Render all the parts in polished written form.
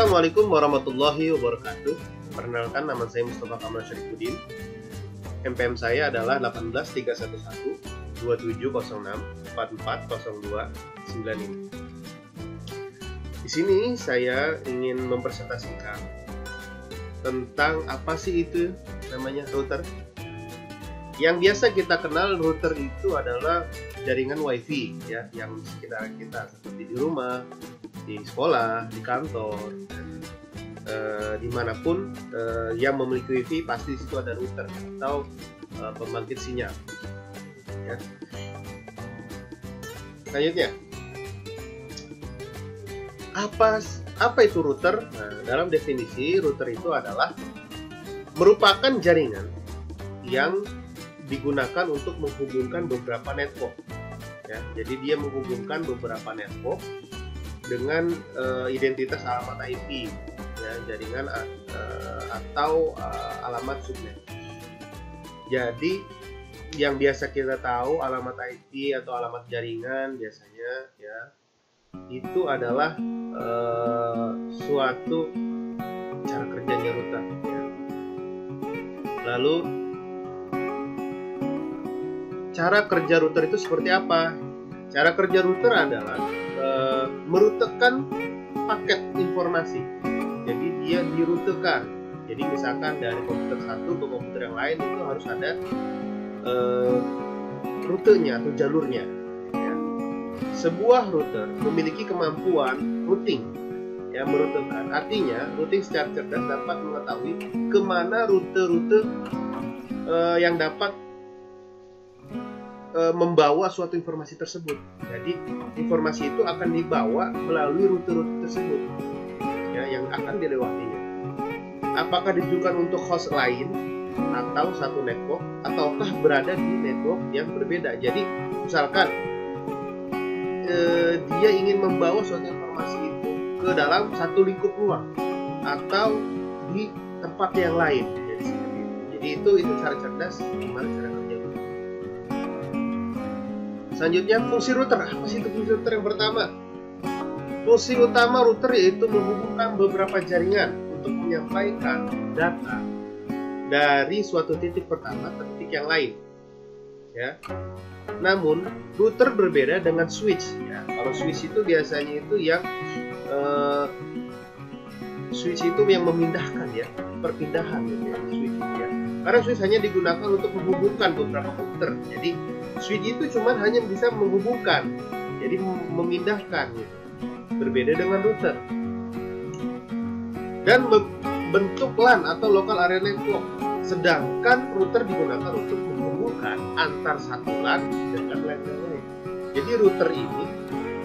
Assalamualaikum warahmatullahi wabarakatuh. Perkenalkan, nama saya Mustafa Kamal Syarifuddin. MPM saya adalah 18311 2706 4402 95. Di sini saya ingin mempresentasikan tentang apa sih itu namanya router. Yang biasa kita kenal router itu adalah jaringan WiFi ya, yang di sekitar kita seperti di rumah, di sekolah, di kantor, dimanapun yang memiliki WiFi pasti di situ ada router atau pembangkit sinyal. Ya. Selanjutnya, apa itu router? Nah, dalam definisi router itu adalah merupakan jaringan yang digunakan untuk menghubungkan beberapa network. Ya, jadi dia menghubungkan beberapa network dengan identitas alamat IP, ya, jaringan atau alamat subnet. Jadi yang biasa kita tahu alamat IP atau alamat jaringan biasanya ya itu adalah suatu cara kerjanya router. Ya. Lalu cara kerja router itu seperti apa? Cara kerja router adalah merutekan paket informasi. Jadi dia dirutekan. Jadi misalkan dari komputer satu ke komputer yang lain itu harus ada rutenya atau jalurnya. Ya. Sebuah router memiliki kemampuan routing, ya, merutekan. Artinya routing secara cerdas dapat mengetahui kemana rute-rute yang dapat membawa suatu informasi tersebut. Jadi informasi itu akan dibawa melalui rute-rute tersebut ya, yang akan dilewatinya. Apakah ditujukan untuk host lain atau satu network, ataukah berada di network yang berbeda. Jadi misalkan dia ingin membawa suatu informasi itu ke dalam satu lingkup ruang atau di tempat yang lain. Jadi itu cara cerdas gimana cara kerja. Selanjutnya, fungsi router. Apa sih itu fungsi router? Yang pertama, fungsi utama router yaitu menghubungkan beberapa jaringan untuk menyampaikan data dari suatu titik pertama ke titik yang lain. Ya. Namun, router berbeda dengan switch. Ya. Kalau switch itu biasanya itu yang memindahkan ya, perpindahan gitu ya, switch ya. Karena switch hanya digunakan untuk menghubungkan beberapa komputer. Jadi switch itu cuma hanya bisa menghubungkan, jadi memindahkan gitu. Berbeda dengan router. Dan bentuk LAN atau local area network. Sedangkan router digunakan untuk menghubungkan antar satu LAN dengan LAN yang lain. Jadi router ini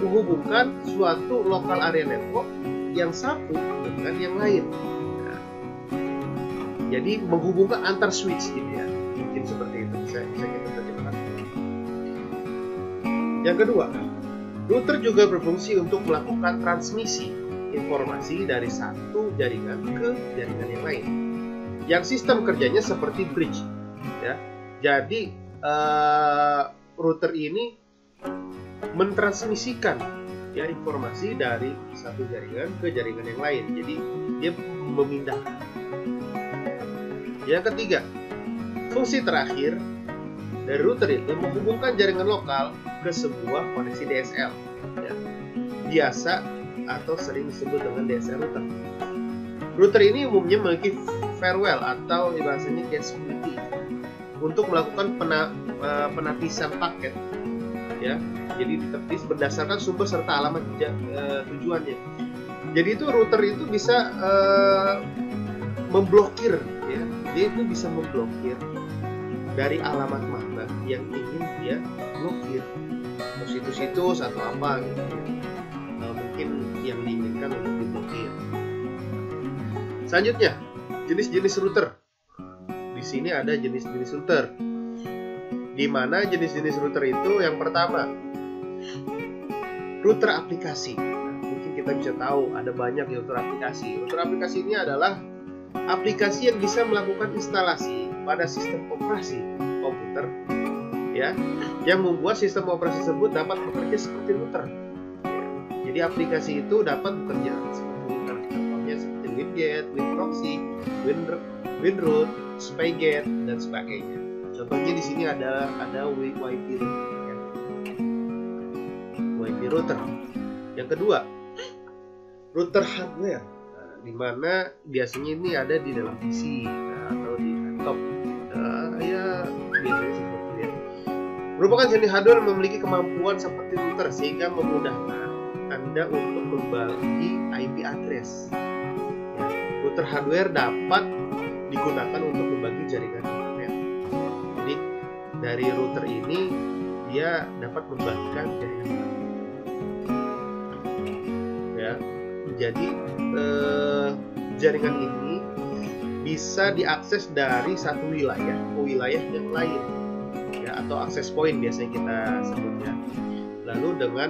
menghubungkan suatu local area network yang satu dengan yang lain. Nah, jadi menghubungkan antar switch gitu ya. Mungkin seperti itu bisa kita terjemahkan. Yang kedua, router juga berfungsi untuk melakukan transmisi informasi dari satu jaringan ke jaringan yang lain. Yang sistem kerjanya seperti bridge, ya. Jadi router ini mentransmisikan ya informasi dari satu jaringan ke jaringan yang lain. Jadi dia memindahkan. Yang ketiga, fungsi terakhir dari router itu menghubungkan jaringan lokal ke sebuah koneksi DSL ya, biasa atau sering disebut dengan DSL router. Router ini umumnya memiliki firewall atau bahasanya cache security untuk melakukan penapisan paket ya. Jadi ditepis berdasarkan sumber serta alamat tujuannya. Jadi itu router itu bisa memblokir ya. Dia itu bisa memblokir dari alamat mana yang ingin dia blokir, situs-situs atau apa gitu ya. Mungkin yang diinginkan untuk diblokir. Selanjutnya, jenis-jenis router. Di sini ada jenis-jenis router. Di mana jenis-jenis router itu yang pertama, router aplikasi. Mungkin kita bisa tahu ada banyak router aplikasi. Router aplikasi ini adalah aplikasi yang bisa melakukan instalasi pada sistem operasi komputer ya, yang membuat sistem operasi tersebut dapat bekerja seperti router ya. Jadi aplikasi itu dapat bekerja seperti router. Contohnya WinGet, WinProxy, WinRoot, SpyGet, dan sebagainya. Contohnya di sini ada WiFi router, ya. WiFi router. Yang kedua, router hardware, di mana biasanya ini ada di dalam PC atau di laptop, ya biasanya seperti itu. Merupakan jenis hardware yang memiliki kemampuan seperti router sehingga memudahkan Anda untuk membagi IP address. Ya, router hardware dapat digunakan untuk membagi jaringan internet. Jadi dari router ini dia dapat membagikan jaringan internet. Ya, jadi jaringan ini bisa diakses dari satu wilayah ke wilayah yang lain, ya, atau akses point biasanya kita sebutnya. Lalu dengan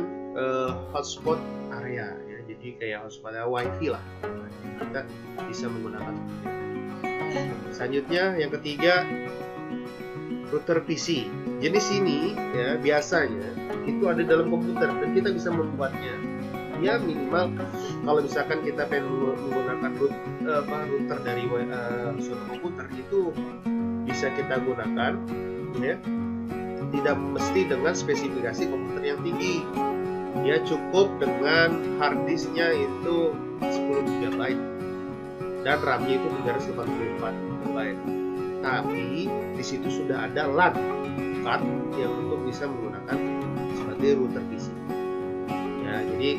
hotspot area, ya, jadi kayak hotspot wifi lah, kita bisa menggunakan. Selanjutnya yang ketiga, router PC. Jenis ini ya biasanya itu ada dalam komputer dan kita bisa membuatnya. Ya minimal kalau misalkan kita pengen menggunakan router dari suatu komputer itu bisa kita gunakan, ya. Tidak mesti dengan spesifikasi komputer yang tinggi. Ya cukup dengan hard disknya itu 10 GB dan RAM-nya itu 384 GB. Tapi di situ sudah ada LAN card yang untuk bisa menggunakan sebagai router PC. Ya jadi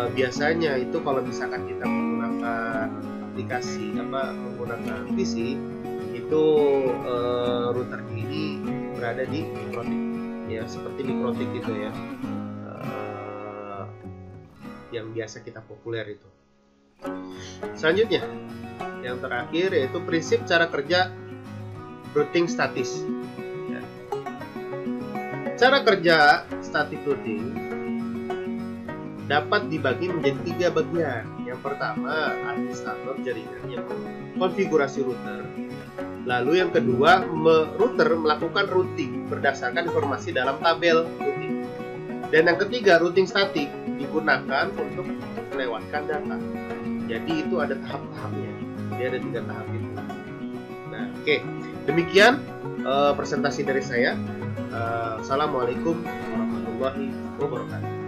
biasanya itu kalau misalkan kita menggunakan aplikasi menggunakan PC itu router ini berada di mikrotik, ya seperti mikrotik gitu ya, yang biasa kita populer itu. Selanjutnya yang terakhir yaitu prinsip cara kerja routing statis, ya. Cara kerja static routing dapat dibagi menjadi 3 bagian. Yang pertama, administrator jaringan yang konfigurasi router. Lalu yang kedua, router melakukan routing berdasarkan informasi dalam tabel routing. Dan yang ketiga, routing statik digunakan untuk melewatkan data. Jadi itu ada tahap-tahapnya. Dia ada 3 tahap itu. Nah, oke. Demikian presentasi dari saya. Assalamualaikum warahmatullahi wabarakatuh.